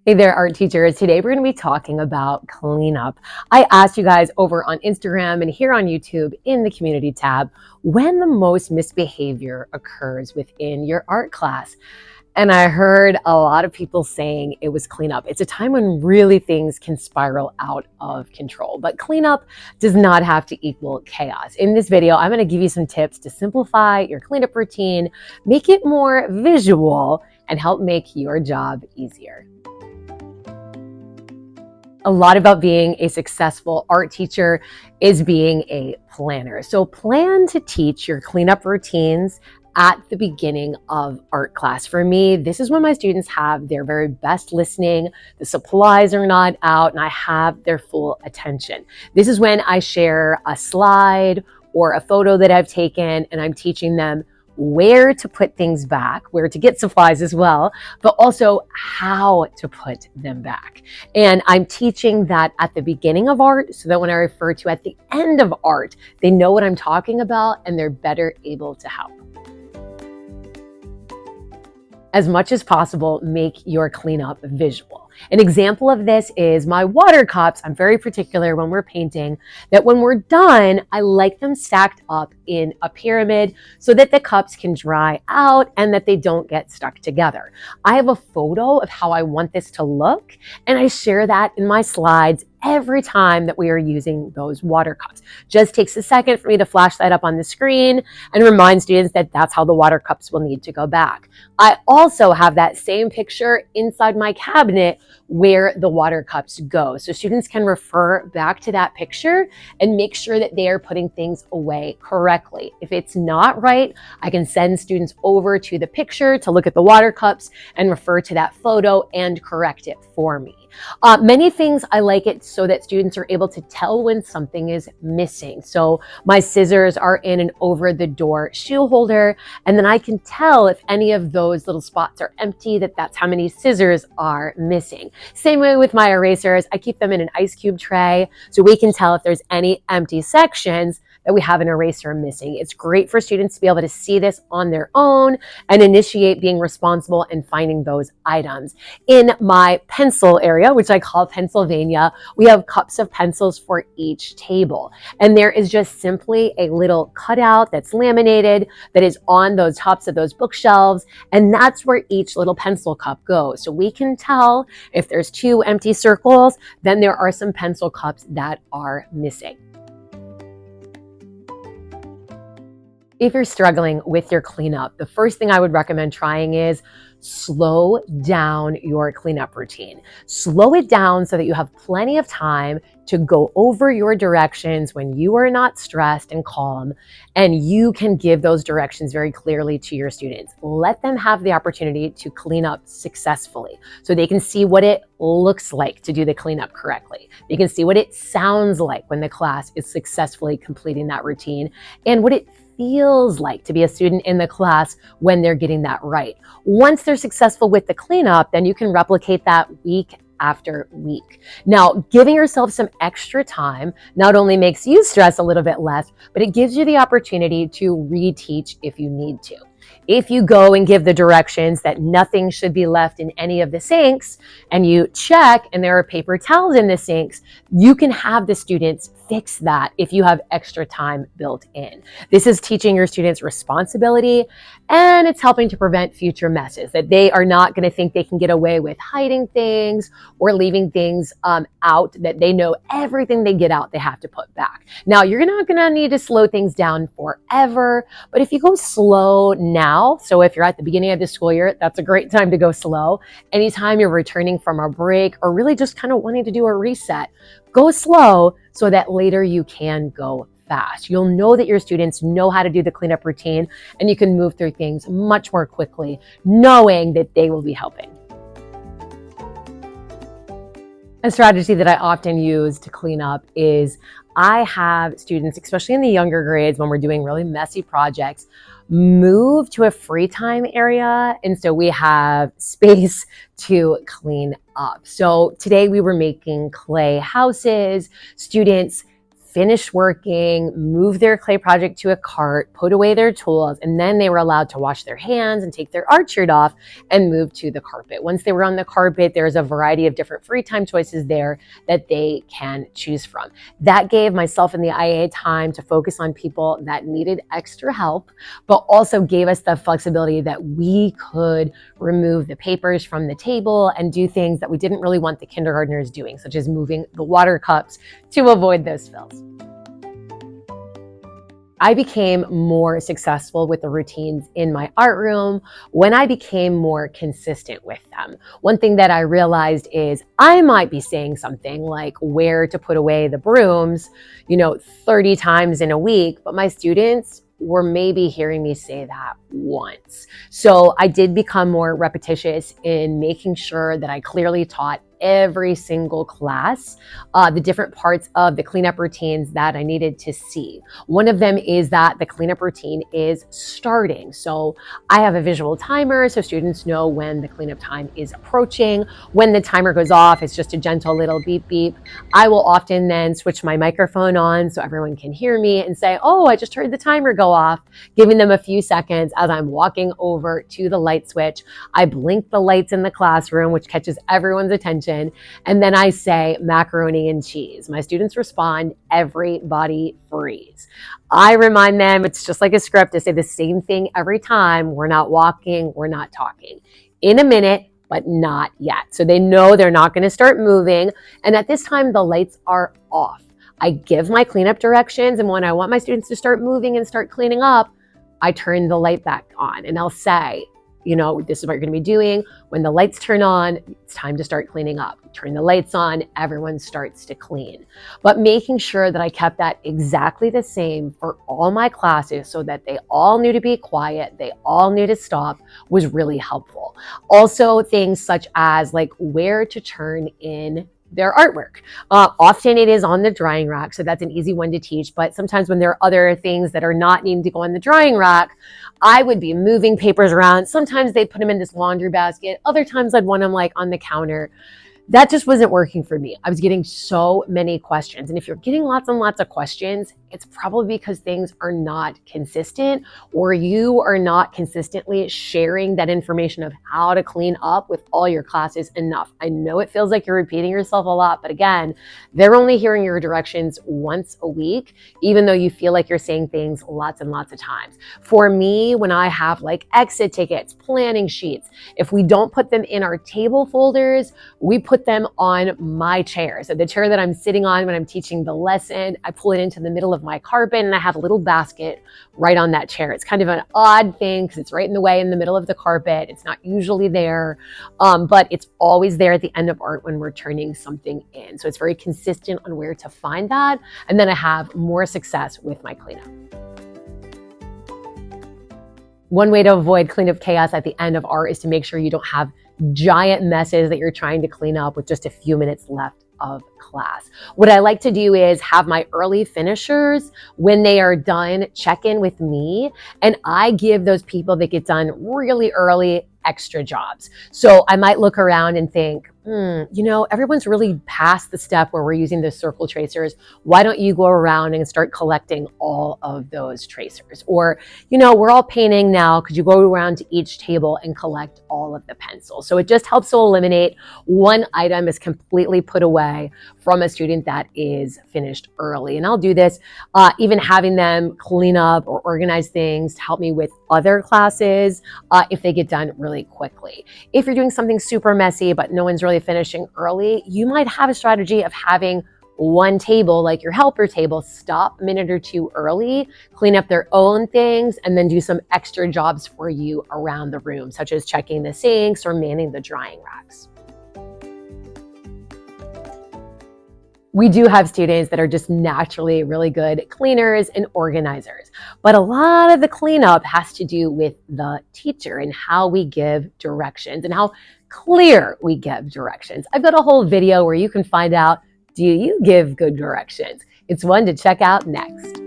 Hey there, art teachers. Today we're going to be talking about cleanup. I asked you guys over on Instagram and here on YouTube in the community tab when the most misbehavior occurs within your art class. And I heard a lot of people saying it was cleanup. It's a time when really things can spiral out of control. But cleanup does not have to equal chaos. In this video, I'm going to give you some tips to simplify your cleanup routine, make it more visual, and help make your job easier. A lot about being a successful art teacher is being a planner. So plan to teach your cleanup routines at the beginning of art class. For me, this is when my students have their very best listening, the supplies are not out, and I have their full attention. This is when I share a slide or a photo that I've taken, and I'm teaching them where to put things back, where to get supplies as well, but also how to put them back. And I'm teaching that at the beginning of art so that when I refer to at the end of art, they know what I'm talking about and they're better able to help. As much as possible, make your cleanup visual. An example of this is my water cups. I'm very particular when we're painting that when we're done, I like them stacked up in a pyramid so that the cups can dry out and that they don't get stuck together. I have a photo of how I want this to look, and I share that in my slides every time that we are using those water cups. Just takes a second for me to flash that up on the screen and remind students that that's how the water cups will need to go back. I also have that same picture inside my cabinet where the water cups go. So students can refer back to that picture and make sure that they are putting things away correctly. If it's not right, I can send students over to the picture to look at the water cups and refer to that photo and correct it for me. Many things I like it so that students are able to tell when something is missing. So my scissors are in an over the door shoe holder, and then I can tell if any of those little spots are empty, that's how many scissors are missing. Same way with my erasers, I keep them in an ice cube tray so we can tell if there's any empty sections that we have an eraser missing. It's great for students to be able to see this on their own and initiate being responsible and finding those items. In my pencil area, which I call Pennsylvania, we have cups of pencils for each table. And there is just simply a little cutout that's laminated that is on those tops of those bookshelves. And that's where each little pencil cup goes. So we can tell if there's 2 empty circles, then there are some pencil cups that are missing. If you're struggling with your cleanup, the first thing I would recommend trying is slow down your cleanup routine. Slow it down so that you have plenty of time to go over your directions when you are not stressed and calm, and you can give those directions very clearly to your students. Let them have the opportunity to clean up successfully so they can see what it looks like to do the cleanup correctly. They can see what it sounds like when the class is successfully completing that routine and what it feels like to be a student in the class when they're getting that right. Once they're successful with the cleanup, then you can replicate that week after week. Now, giving yourself some extra time not only makes you stress a little bit less, but it gives you the opportunity to reteach if you need to. If you go and give the directions that nothing should be left in any of the sinks and you check and there are paper towels in the sinks, you can have the students fix that if you have extra time built in. This is teaching your students responsibility, and it's helping to prevent future messes, that they are not going to think they can get away with hiding things or leaving things out, that they know everything they get out they have to put back. Now, you're not going to need to slow things down forever, but if you go slow now, so if you're at the beginning of the school year, that's a great time to go slow. Anytime you're returning from a break or really just kind of wanting to do a reset, go slow so that later you can go fast. You'll know that your students know how to do the cleanup routine, and you can move through things much more quickly, knowing that they will be helping. A strategy that I often use to clean up is I have students, especially in the younger grades when we're doing really messy projects, move to a free time area. And so we have space to clean up. So today we were making clay houses. Students finish working, move their clay project to a cart, put away their tools, and then they were allowed to wash their hands and take their art shirt off and move to the carpet. Once they were on the carpet, there's a variety of different free time choices there that they can choose from. That gave myself and the IA time to focus on people that needed extra help, but also gave us the flexibility that we could remove the papers from the table and do things that we didn't really want the kindergartners doing, such as moving the water cups to avoid those spills. I became more successful with the routines in my art room when I became more consistent with them. One thing that I realized is I might be saying something like where to put away the brooms, 30 times in a week, but my students were maybe hearing me say that once. So I did become more repetitious in making sure that I clearly taught every single class the different parts of the cleanup routines that I needed to see. One of them is that the cleanup routine is starting. So I have a visual timer so students know when the cleanup time is approaching. When the timer goes off, it's just a gentle little beep beep. I will often then switch my microphone on so everyone can hear me and say, oh, I just heard the timer go off, giving them a few seconds as I'm walking over to the light switch. I blink the lights in the classroom, which catches everyone's attention. And then I say macaroni and cheese. My students respond, everybody freeze. I remind them it's just like a script to say the same thing every time. We're not walking, we're not talking. In a minute, but not yet. So they know they're not going to start moving. And at this time, the lights are off. I give my cleanup directions. And when I want my students to start moving and start cleaning up, I turn the light back on and I'll say, this is what you're going to be doing. When the lights turn on, it's time to start cleaning up. Turn the lights on, everyone starts to clean. But making sure that I kept that exactly the same for all my classes so that they all knew to be quiet, they all knew to stop was really helpful. Also, things such as where to turn in their artwork. Often it is on the drying rack, so that's an easy one to teach. But sometimes when there are other things that are not needing to go on the drying rack, I would be moving papers around. Sometimes they'd put them in this laundry basket. Other times I'd want them on the counter. That just wasn't working for me. I was getting so many questions. And if you're getting lots and lots of questions, it's probably because things are not consistent or you are not consistently sharing that information of how to clean up with all your classes enough. I know it feels like you're repeating yourself a lot, but again, they're only hearing your directions once a week, even though you feel like you're saying things lots and lots of times. For me, when I have exit tickets, planning sheets, if we don't put them in our table folders, we put them on my chair. So the chair that I'm sitting on when I'm teaching the lesson, I pull it into the middle of my carpet and I have a little basket right on that chair. It's kind of an odd thing because it's right in the way in the middle of the carpet. It's not usually there, but it's always there at the end of art when we're turning something in. So it's very consistent on where to find that. And then I have more success with my cleanup. One way to avoid cleanup chaos at the end of art is to make sure you don't have giant messes that you're trying to clean up with just a few minutes left of class. What I like to do is have my early finishers, when they are done, check in with me, and I give those people that get done really early extra jobs. So I might look around and think, everyone's really past the step where we're using the circle tracers. Why don't you go around and start collecting all of those tracers? Or, we're all painting now. Could you go around to each table and collect all of the pencils? So it just helps to eliminate one item is completely put away from a student that is finished early. And I'll do this, even having them clean up or organize things to help me with other classes if they get done really quickly. If you're doing something super messy, but no one's really finishing early, you might have a strategy of having one table, like your helper table, stop a minute or two early, clean up their own things, and then do some extra jobs for you around the room, such as checking the sinks or manning the drying racks. We do have students that are just naturally really good cleaners and organizers, but a lot of the cleanup has to do with the teacher and how we give directions and how clear we give directions. I've got a whole video where you can find out, do you give good directions? It's one to check out next.